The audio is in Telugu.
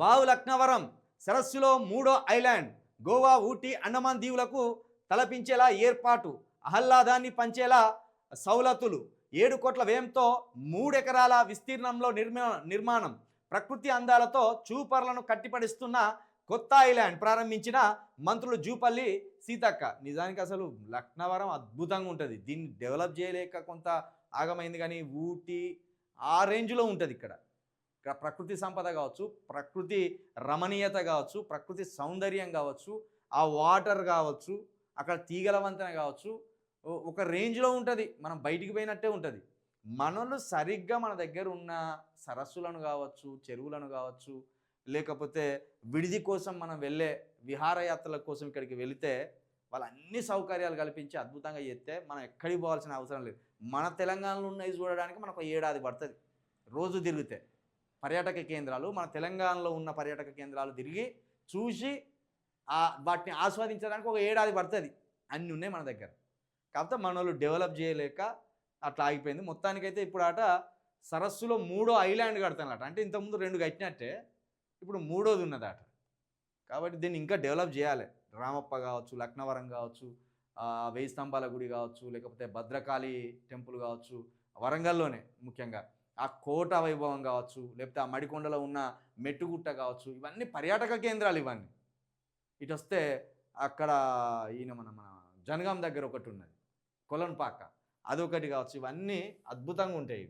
వావ్ లక్నవరం సరస్సులో మూడో ఐలాండ్. గోవా, ఊటీ, అండమాన్ దీవులకు తలపించేలా ఏర్పాటు. ఆహ్లాదాన్ని పంచేలా సౌలతులు. 7 కోట్ల వ్యయంతో 3 ఎకరాల విస్తీర్ణంలో నిర్మాణం. ప్రకృతి అందాలతో చూపర్లను కట్టిపడిస్తున్న కొత్త ఐలాండ్ ప్రారంభించిన మంత్రులు జూపల్లి సీతక్క. నిజానికి అసలు లక్నవరం అద్భుతంగా ఉంటుంది. దీన్ని డెవలప్ చేయలేక కొంత ఆగమైంది, కానీ ఊటీ ఆ రేంజ్లో ఉంటుంది. ఇక్కడ ప్రకృతి సంపద కావచ్చు, ప్రకృతి రమణీయత కావచ్చు, ప్రకృతి సౌందర్యం కావచ్చు, ఆ వాటర్ కావచ్చు, అక్కడ తీగల వంతెన కావచ్చు, ఒక రేంజ్లో ఉంటుంది. మనం బయటికి పోయినట్టే ఉంటుంది. మనలు సరిగ్గా మన దగ్గర ఉన్న సరస్సులను కావచ్చు, చెరువులను కావచ్చు, లేకపోతే విడిది కోసం మనం వెళ్ళే విహారయాత్రల కోసం ఇక్కడికి వెళితే వాళ్ళు అన్ని సౌకర్యాలు కల్పించి అద్భుతంగా చేస్తే మనం ఎక్కడికి పోవాల్సిన అవసరం లేదు. మన తెలంగాణలో ఉన్నవి చూడడానికి మనకు 1 ఏడాది పడుతుంది రోజు తిరిగితే. పర్యాటక కేంద్రాలు, మన తెలంగాణలో ఉన్న పర్యాటక కేంద్రాలు తిరిగి చూసి వాటిని ఆస్వాదించడానికి 1 ఏడాది పడుతుంది. అన్నీ ఉన్నాయి మన దగ్గర. కాకపోతే మన వాళ్ళు డెవలప్ చేయలేక అట్లా ఆగిపోయింది. మొత్తానికైతే ఇప్పుడు సరస్సులో 3వ ఐలాండ్ కడతానట. అంటే ఇంతకుముందు 2 కట్టినట్టే ఇప్పుడు 3వది ఉన్నదట. కాబట్టి దీన్ని ఇంకా డెవలప్ చేయాలి. రామప్ప కావచ్చు, లక్నవరం కావచ్చు, 1000 స్తంభాల గుడి కావచ్చు, లేకపోతే భద్రకాళి టెంపుల్ కావచ్చు, వరంగల్లోనే ముఖ్యంగా ఆ కోట వైభవం కావచ్చు, లేకపోతే ఆ మడికొండలో ఉన్న మెట్టుగుట్ట కావచ్చు, ఇవన్నీ పర్యాటక కేంద్రాలు. ఇవన్నీ ఇటు వస్తే అక్కడ మన జనగాం దగ్గర ఒకటి ఉన్నది, కొలన్పాక, అదొకటి కావచ్చు. ఇవన్నీ అద్భుతంగా ఉంటాయి.